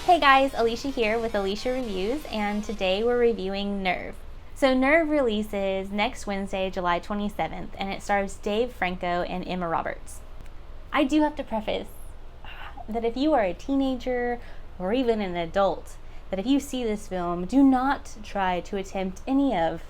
Hey guys, Alicia here with Alicia Reviews, and today we're reviewing Nerve. So Nerve releases next Wednesday, July 27th, and it stars Dave Franco and Emma Roberts. I do have to preface that if you are a teenager or even an adult, that if you see this film, do not try to attempt any of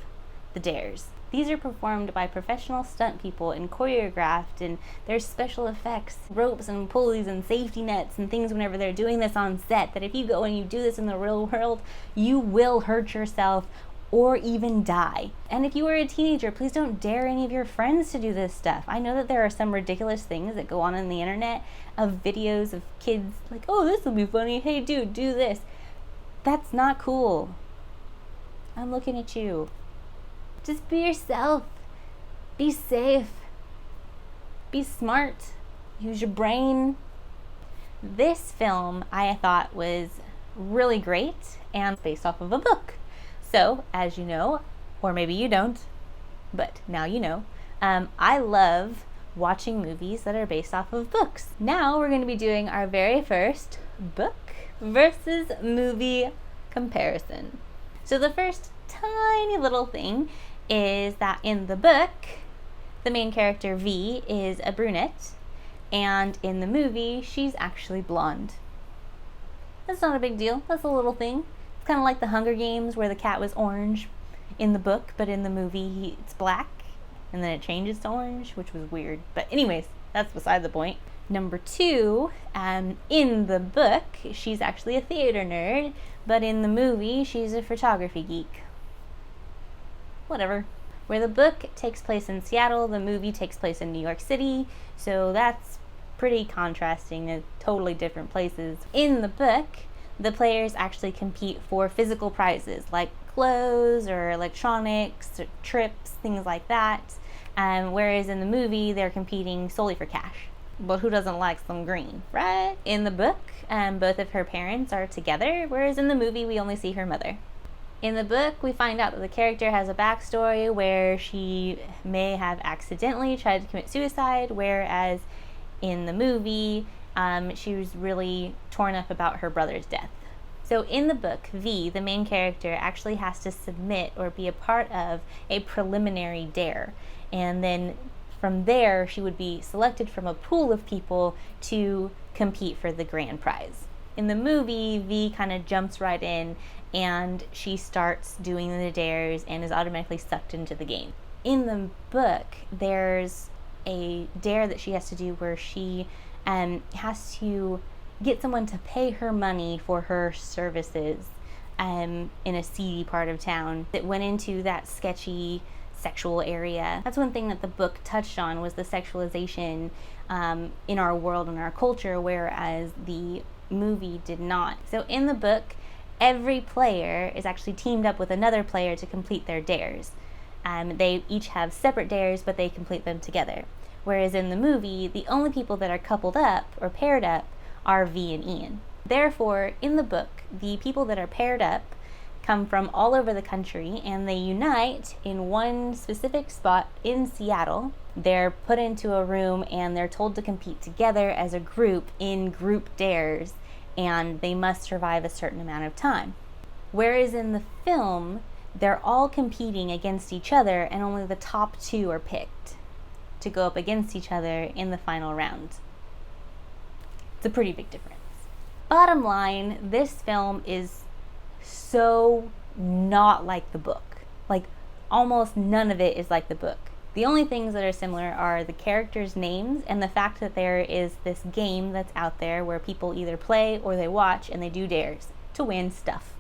the dares. These are performed by professional stunt people and choreographed, and there's special effects, ropes and pulleys and safety nets and things whenever they're doing this on set, that if you go and you do this in the real world, you will hurt yourself or even die. And if you are a teenager, please don't dare any of your friends to do this stuff. I know that there are some ridiculous things that go on the internet of videos of kids like, oh, this will be funny, hey dude, do this. That's not cool. I'm looking at you. Just be yourself. Be safe. Be smart. Use your brain. This film I thought was really great and based off of a book. So, as you know, or maybe you don't, but now you know, I love watching movies that are based off of books. Now we're going to be doing our very first book versus movie comparison. So the first tiny little thing is that in the book, the main character V is a brunette, and in the movie, she's actually blonde. That's not a big deal. That's a little thing. It's kind of like the Hunger Games where the cat was orange in the book, but in the movie, it's black, and then it changes to orange, which was weird. But anyways, that's beside the point. Number two, in the book, she's actually a theater nerd, but in the movie, she's a photography geek. Whatever. Where the book takes place in Seattle, the movie takes place in New York City, so that's pretty contrasting to totally different places. In the book, the players actually compete for physical prizes like clothes or electronics or trips, things like that, whereas in the movie, they're competing solely for cash. But who doesn't like some green, right? In the book, both of her parents are together, whereas in the movie, we only see her mother. In the book, we find out that the character has a backstory where she may have accidentally tried to commit suicide, whereas in the movie, she was really torn up about her brother's death. So in the book, V, the main character, actually has to submit or be a part of a preliminary dare. And then from there, she would be selected from a pool of people to compete for the grand prize. In the movie, V kind of jumps right in and she starts doing the dares and is automatically sucked into the game. In the book, there's a dare that she has to do where she has to get someone to pay her money for her services in a seedy part of town that went into that sketchy sexual area. That's one thing that the book touched on, was the sexualization in our world and our culture, whereas the movie did not. So in the book, every player is actually teamed up with another player to complete their dares. They each have separate dares, but they complete them together. Whereas in the movie, the only people that are coupled up or paired up are V and Ian. Therefore, in the book, the people that are paired up come from all over the country and they unite in one specific spot in Seattle. They're put into a room and they're told to compete together as a group in group dares, and they must survive a certain amount of time. Whereas in the film, they're all competing against each other and only the top two are picked to go up against each other in the final round. It's a pretty big difference. Bottom line, this film is so not like the book. Like, almost none of it is like the book. The only things that are similar are the characters' names and the fact that there is this game that's out there where people either play or they watch and they do dares to win stuff.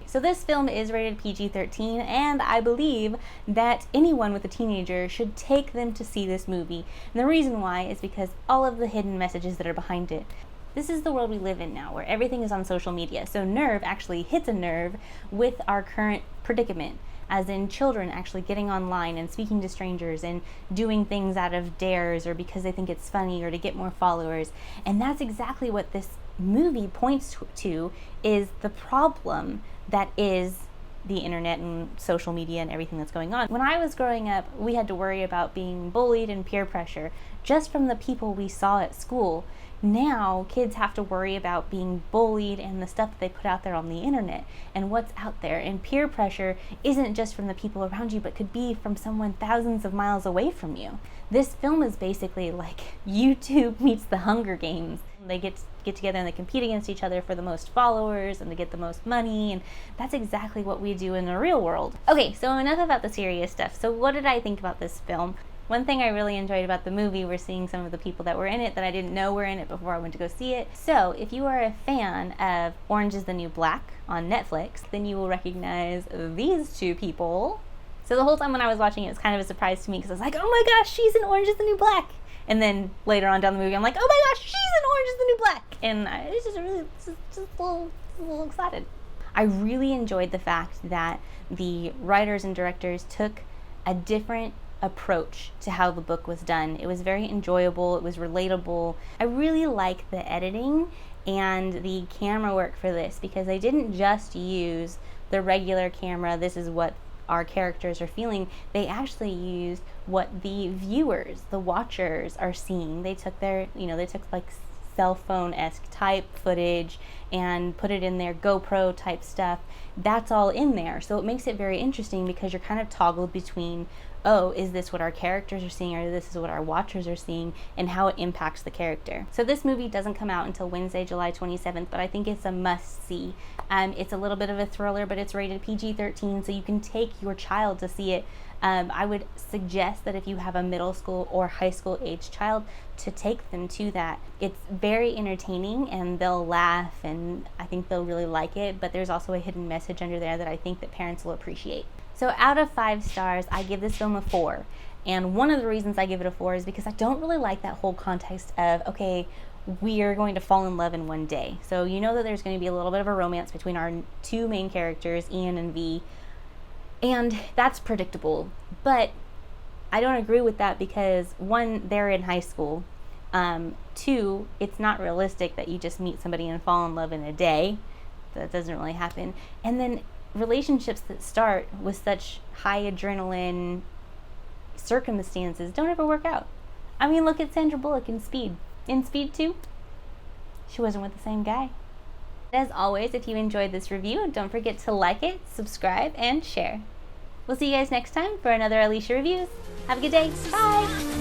So this film is rated PG-13, and I believe that anyone with a teenager should take them to see this movie. And the reason why is because all of the hidden messages that are behind it. This is the world we live in now, where everything is on social media. So Nerve actually hits a nerve with our current predicament, as in children actually getting online and speaking to strangers and doing things out of dares or because they think it's funny or to get more followers. And that's exactly what this movie points to, is the problem that is the internet and social media and everything that's going on. When I was growing up, we had to worry about being bullied and peer pressure just from the people we saw at school. Now kids have to worry about being bullied and the stuff that they put out there on the internet and what's out there. And peer pressure isn't just from the people around you, but could be from someone thousands of miles away from you. This film is basically like YouTube meets the Hunger Games. They get together and they compete against each other for the most followers and to get the most money, and that's exactly what we do in the real world. Okay, so enough about the serious stuff. So what did I think about this film? One thing I really enjoyed about the movie was seeing some of the people that were in it that I didn't know were in it before I went to go see it. So if you are a fan of Orange is the New Black on Netflix, then you will recognize these two people. So the whole time when I was watching it, it was kind of a surprise to me because I was like, oh my gosh, she's in Orange is the New Black. And then later on down the movie, I'm like, oh my gosh, she's in Orange is the New Black. And I was just a little excited. I really enjoyed the fact that the writers and directors took a different approach to how the book was done. It was very enjoyable. It was relatable. I really like the editing and the camera work for this because they didn't just use the regular camera, this is what our characters are feeling. They actually used what the viewers, the watchers, are seeing. They took their, they took like cell phone-esque type footage and put it in their GoPro type stuff. That's all in there. So it makes it very interesting because you're kind of toggled between, oh, is this what our characters are seeing or this is what our watchers are seeing, and how it impacts the character. So this movie doesn't come out until Wednesday, July 27th, but I think it's a must-see. It's a little bit of a thriller, but it's rated PG-13, so you can take your child to see it. I would suggest that if you have a middle school or high school age child, to take them to that. It's very entertaining and they'll laugh and I think they'll really like it, but there's also a hidden message under there that I think that parents will appreciate. So out of 5 stars, I give this film a 4. And one of the reasons I give it a 4 is because I don't really like that whole context of, okay, we are going to fall in love in one day. So you know that there's going to be a little bit of a romance between our 2 main characters, Ian and V, and that's predictable. But I don't agree with that because 1, they're in high school. 2, it's not realistic that you just meet somebody and fall in love in a day. That doesn't really happen. And then relationships that start with such high adrenaline circumstances don't ever work out. I mean, look at Sandra Bullock in Speed. In Speed 2, she wasn't with the same guy. As always, if you enjoyed this review, don't forget to like it, subscribe, and share. We'll see you guys next time for another Alicia Reviews. Have a good day. Bye!